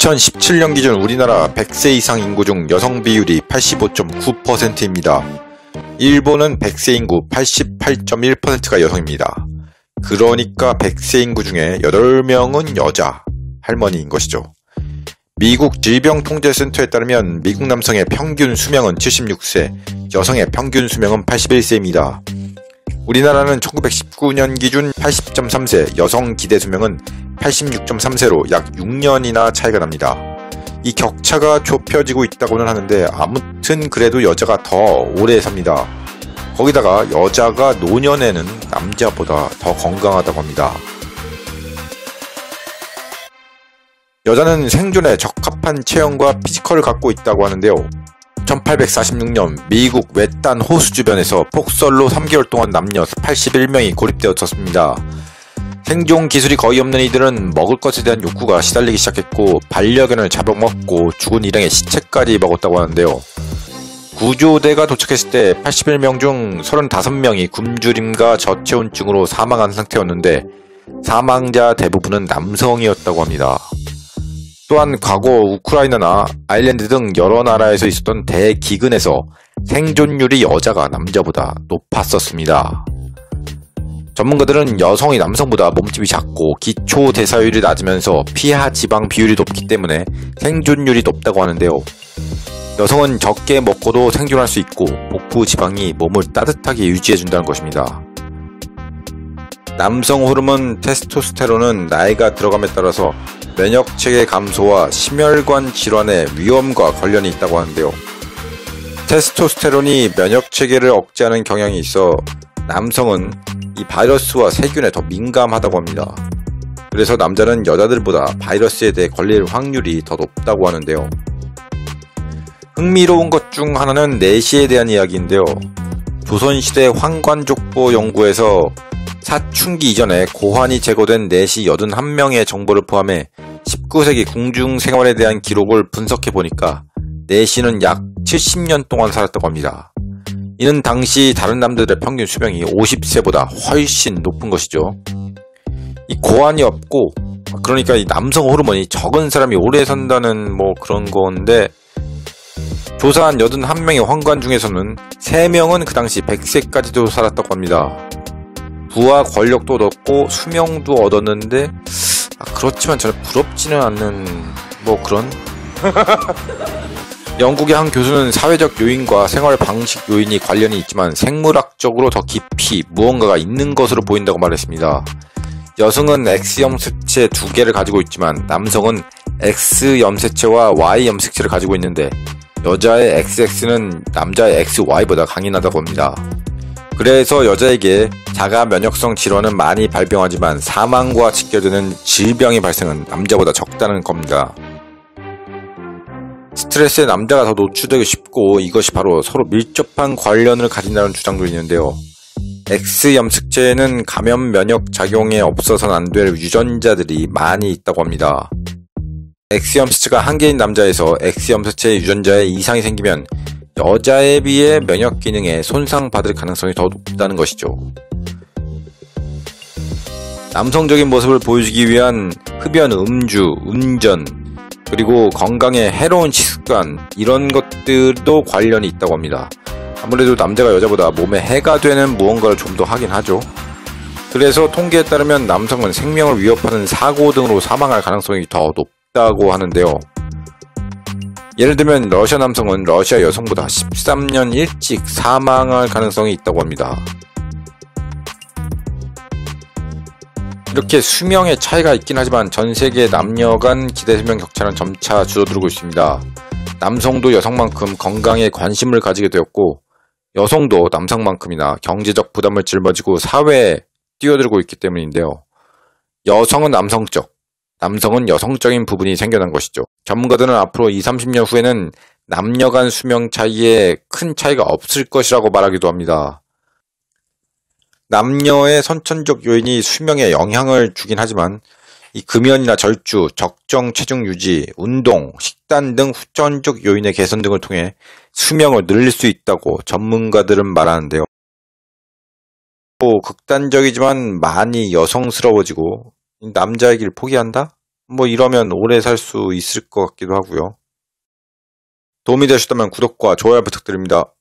2017년 기준 우리나라 100세 이상 인구 중 여성 비율이 85.9%입니다. 일본은 100세 인구 88.1%가 여성입니다. 그러니까 100세 인구 중에 8명은 여자, 할머니인 것이죠. 미국 질병통제센터에 따르면 미국 남성의 평균 수명은 76세, 여성의 평균 수명은 81세입니다. 우리나라는 1919년 기준 80.3세, 여성 기대 수명은 86.3세로 약 6년이나 차이가 납니다. 이 격차가 좁혀지고 있다고는 하는데 아무튼 그래도 여자가 더 오래 삽니다. 거기다가 여자가 노년에는 남자보다 더 건강하다고 합니다. 여자는 생존에 적합한 체형과 피지컬을 갖고 있다고 하는데요. 1846년 미국 외딴 호수 주변에서 폭설로 3개월 동안 남녀 81명이 고립되었었습니다. 생존 기술이 거의 없는 이들은 먹을 것에 대한 욕구가 시달리기 시작했고 반려견을 잡아먹고 죽은 일행의 시체까지 먹었다고 하는데요. 구조대가 도착했을 때 81명 중 35명이 굶주림과 저체온증으로 사망한 상태였는데 사망자 대부분은 남성이었다고 합니다. 또한 과거 우크라이나나 아일랜드 등 여러 나라에서 있었던 대기근에서 생존율이 여자가 남자보다 높았었습니다. 전문가들은 여성이 남성보다 몸집이 작고 기초 대사율이 낮으면서 피하 지방 비율이 높기 때문에 생존율이 높다고 하는데요. 여성은 적게 먹고도 생존할 수 있고 복부 지방이 몸을 따뜻하게 유지해준다는 것입니다. 남성 호르몬 테스토스테론은 나이가 들어감에 따라서 면역체계 감소와 심혈관 질환의 위험과 관련이 있다고 하는데요. 테스토스테론이 면역체계를 억제하는 경향이 있어 남성은 이 바이러스와 세균에 더 민감하다고 합니다. 그래서 남자는 여자들보다 바이러스에 대해 걸릴 확률이 더 높다고 하는데요. 흥미로운 것 중 하나는 내시에 대한 이야기인데요. 조선시대 황관족보 연구에서 사춘기 이전에 고환이 제거된 내시 81명의 정보를 포함해 19세기 궁중 생활에 대한 기록을 분석해보니까 내시는 약 70년 동안 살았다고 합니다. 이는 당시 다른 남자들의 평균 수명이 50세보다 훨씬 높은 것이죠. 이 고환이 없고 그러니까 이 남성 호르몬이 적은 사람이 오래 산다는 그런 건데 조사한 81명의 황관 중에서는 3명은 그 당시 100세까지도 살았다고 합니다. 부와 권력도 얻었고 수명도 얻었는데 그렇지만 저는 부럽지는 않는 그런 영국의 한 교수는 사회적 요인과 생활 방식 요인이 관련이 있지만 생물학적으로 더 깊이 무언가가 있는 것으로 보인다고 말했습니다. 여성은 X 염색체 2개를 가지고 있지만 남성은 X 염색체와 Y 염색체를 가지고 있는데 여자의 XX는 남자의 XY보다 강인하다고 합니다. 그래서 여자에게 자가 면역성 질환은 많이 발병하지만 사망과 직결되는 질병의 발생은 남자보다 적다는 겁니다. 스트레스에 남자가 더 노출되기 쉽고 이것이 바로 서로 밀접한 관련을 가진다는 주장도 있는데요. X 염색체에는 감염 면역 작용에 없어서는 안 될 유전자들이 많이 있다고 합니다. X 염색체가 한 개인 남자에서 X 염색체 유전자에 이상이 생기면 여자에 비해 면역 기능에 손상받을 가능성이 더 높다는 것이죠. 남성적인 모습을 보여주기 위한 흡연, 음주, 운전, 그리고 건강에 해로운 식습관 이런 것들도 관련이 있다고 합니다. 아무래도 남자가 여자보다 몸에 해가 되는 무언가를 좀 더 하긴 하죠. 그래서 통계에 따르면 남성은 생명을 위협하는 사고 등으로 사망할 가능성이 더 높다고 하는데요. 예를 들면 러시아 남성은 러시아 여성보다 13년 일찍 사망할 가능성이 있다고 합니다. 이렇게 수명의 차이가 있긴 하지만 전 세계 남녀 간 기대 수명 격차는 점차 줄어들고 있습니다. 남성도 여성만큼 건강에 관심을 가지게 되었고 여성도 남성만큼이나 경제적 부담을 짊어지고 사회에 뛰어들고 있기 때문인데요. 여성은 남성적, 남성은 여성적인 부분이 생겨난 것이죠. 전문가들은 앞으로 20-30년 후에는 남녀 간 수명 차이에 큰 차이가 없을 것이라고 말하기도 합니다. 남녀의 선천적 요인이 수명에 영향을 주긴 하지만 이 금연이나 절주, 적정 체중 유지, 운동, 식단 등 후천적 요인의 개선 등을 통해 수명을 늘릴 수 있다고 전문가들은 말하는데요. 또 극단적이지만 많이 여성스러워지고 남자의 길 포기한다? 뭐 이러면 오래 살 수 있을 것 같기도 하고요. 도움이 되셨다면 구독과 좋아요 부탁드립니다.